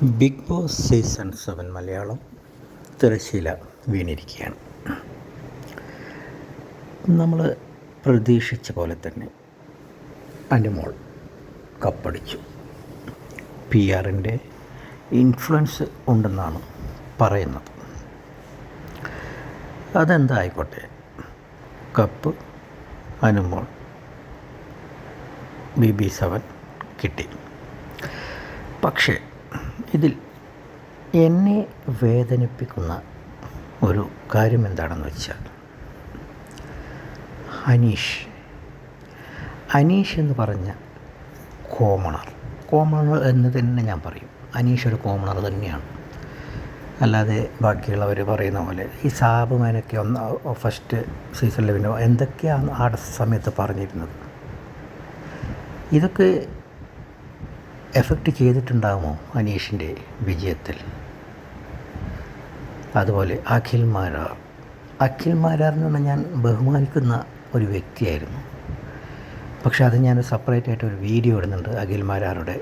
Big boss season 7 Malayalam തിരശ്ശീല വീണിരിക്കുകയാണ്. നമ്മൾ പ്രതീക്ഷിച്ച പോലെ തന്നെ അനുമോൾ കപ്പടിച്ചു. PR-ൻ്റെ ഇൻഫ്ലുവൻസ് ഉണ്ടെന്നാണ് പറയുന്നത്. അതെന്തായിക്കോട്ടെ, കപ്പ് അനുമോൾ BB7 കിട്ടി. പക്ഷേ ഇതിൽ എന്നെ വേദനിപ്പിക്കുന്ന ഒരു കാര്യം എന്താണെന്ന് വെച്ചാൽ, അനീഷ് എന്ന് പറഞ്ഞ കോമണർ എന്ന് തന്നെ ഞാൻ പറയും. അനീഷ് ഒരു കോമണർ തന്നെയാണ്. അല്ലാതെ ബാക്കിയുള്ളവർ പറയുന്ന പോലെ ഈ സാബുമാനൊക്കെ ഫസ്റ്റ് സീസണിൽ പിന്നെ എന്തൊക്കെയാണ് ആ സമയത്ത് പറഞ്ഞിരുന്നത്, ഇതൊക്കെ എഫക്റ്റ് ചെയ്തിട്ടുണ്ടാകുമോ അനീഷിൻ്റെ വിജയത്തിൽ? അതുപോലെ അഖിൽ മാരാറിനെ ഞാൻ ബഹുമാനിക്കുന്ന ഒരു വ്യക്തിയായിരുന്നു. പക്ഷെ അത് ഞാൻ സെപ്പറേറ്റ് ആയിട്ട് ഒരു വീഡിയോ ഇടുന്നുണ്ട് അഖിൽ മാരാറുടെ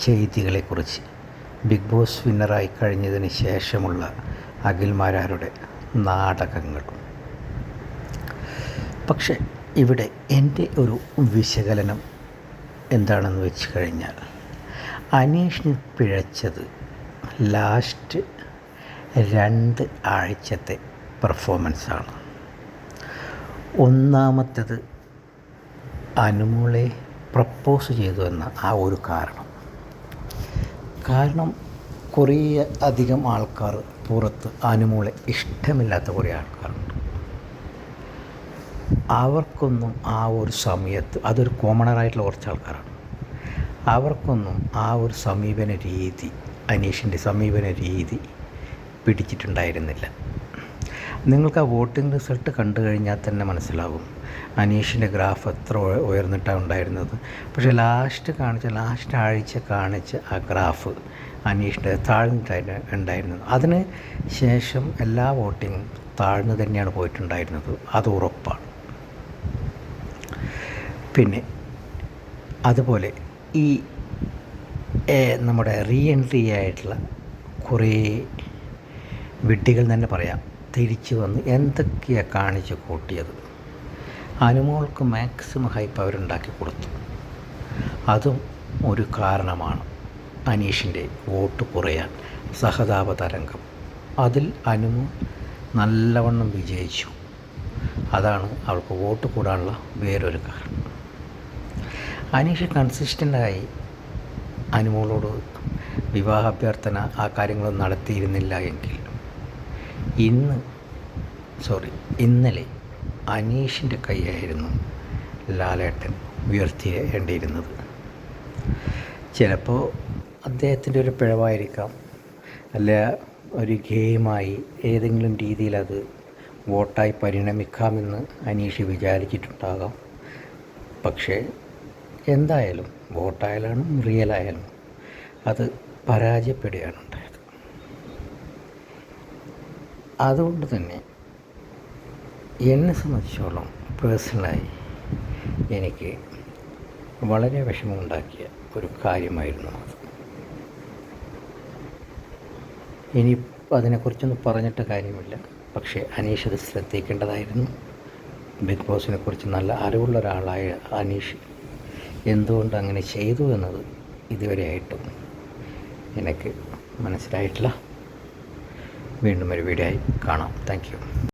ചെയ്തികളെക്കുറിച്ച്. ബിഗ് ബോസ് വിന്നറായി കഴിഞ്ഞതിന് ശേഷമുള്ള അഖിൽ മാരാറുടെ നാടകങ്ങൾ. പക്ഷെ ഇവിടെ എൻ്റെ ഒരു വിശകലനം എന്താണെന്ന് വെച്ച് കഴിഞ്ഞാൽ, അനീഷിന് പിഴച്ചത് ലാസ്റ്റ് 2 ആഴ്ചത്തെ പെർഫോമൻസാണ്. ഒന്നാമത്തേത് അനുമോളെ പ്രപ്പോസ് ചെയ്തു എന്ന ആ ഒരു കാരണം കുറേ അധികം ആൾക്കാർ പുറത്ത് അനുമോളെ ഇഷ്ടമില്ലാത്ത കുറേ ആൾക്കാരുണ്ട്. അവർക്കൊന്നും ആ ഒരു സമയത്ത്, അതൊരു കോമണറായിട്ടുള്ള കുറച്ച് ആൾക്കാരാണ്, അവർക്കൊന്നും ആ ഒരു അനീഷിൻ്റെ സമീപന രീതി പിടിച്ചിട്ടുണ്ടായിരുന്നില്ല. നിങ്ങൾക്ക് ആ വോട്ടിംഗ് റിസൾട്ട് കണ്ടു കഴിഞ്ഞാൽ തന്നെ മനസ്സിലാകും അനീഷിൻ്റെ ഗ്രാഫ് എത്ര ഉയർന്നിട്ടാണ് ഉണ്ടായിരുന്നത്. പക്ഷേ ലാസ്റ്റ് ആഴ്ച കാണിച്ച ആ ഗ്രാഫ് അനീഷിൻ്റെ താഴ്ന്നിട്ടാണ് ഉണ്ടായിരുന്നത്. അതിന് ശേഷം എല്ലാ വോട്ടിങ്ങും താഴ്ന്നു തന്നെയാണ് പോയിട്ടുണ്ടായിരുന്നത്, അത് ഉറപ്പാണ്. പിന്നെ അതുപോലെ ഈ നമ്മുടെ റീഎൻട്രി ആയിട്ടുള്ള കുറേ വിഡ്ഢികൾ തന്നെ പറയാം, തിരിച്ചു വന്ന് എന്തൊക്കെയാണ് കാണിച്ച് കൂട്ടിയത്. അനുമോൾക്ക് മാക്സിമം ഹൈപ്പ് അവരുണ്ടാക്കി കൊടുത്തു. അതും ഒരു കാരണമാണ് അനീഷിൻ്റെ വോട്ട് കുറയാൻ. സഹതാപ തരംഗം, അതിൽ അനുമോൾ നല്ലവണ്ണം വിജയിച്ചു. അതാണ് അവൾക്ക് വോട്ട് കൂടാനുള്ള വേറൊരു കാരണം. അനീഷ് കൺസിസ്റ്റൻ്റായി അനുമോളോട് വിവാഹാഭ്യർത്ഥന ആ കാര്യങ്ങളൊന്നും നടത്തിയിരുന്നില്ല എങ്കിൽ ഇന്നലെ അനീഷിൻ്റെ കൈയായിരുന്നു ലാലേട്ടൻ ഉയർത്തിയേണ്ടിയിരുന്നത്. ചിലപ്പോൾ അദ്ദേഹത്തിൻ്റെ ഒരു പിഴവായിരിക്കാം, അല്ല ഒരു ഗെയിമായി ഏതെങ്കിലും രീതിയിൽ അത് വോട്ടായി പരിണമിക്കാമെന്ന് അനീഷ് വിചാരിച്ചിട്ടുണ്ടാകാം. പക്ഷേ എന്തായാലും വോട്ടായാലും റിയലായാലും അത് പരാജയപ്പെടുകയാണ് ഉണ്ടായത്. അതുകൊണ്ട് തന്നെ എന്നെ സംബന്ധിച്ചോളം പേഴ്സണലായി എനിക്ക് വളരെ വിഷമമുണ്ടാക്കിയ ഒരു കാര്യമായിരുന്നു അത്. ഇനി അതിനെക്കുറിച്ചൊന്നും പറഞ്ഞിട്ട് കാര്യമില്ല. പക്ഷേ അനീഷ് അത് ശ്രദ്ധിക്കേണ്ടതായിരുന്നു. ബിഗ് ബോസിനെ കുറിച്ച് നല്ല അറിവുള്ള ഒരാളായ അനീഷ് എന്തുകൊണ്ട് അങ്ങനെ ചെയ്തു എന്നത് ഇതുവരെയായിട്ടും എനിക്ക് മനസ്സിലായിട്ടില്ല. വീണ്ടും ഒരു വീഡിയോ ആയി കാണാം. Thank you.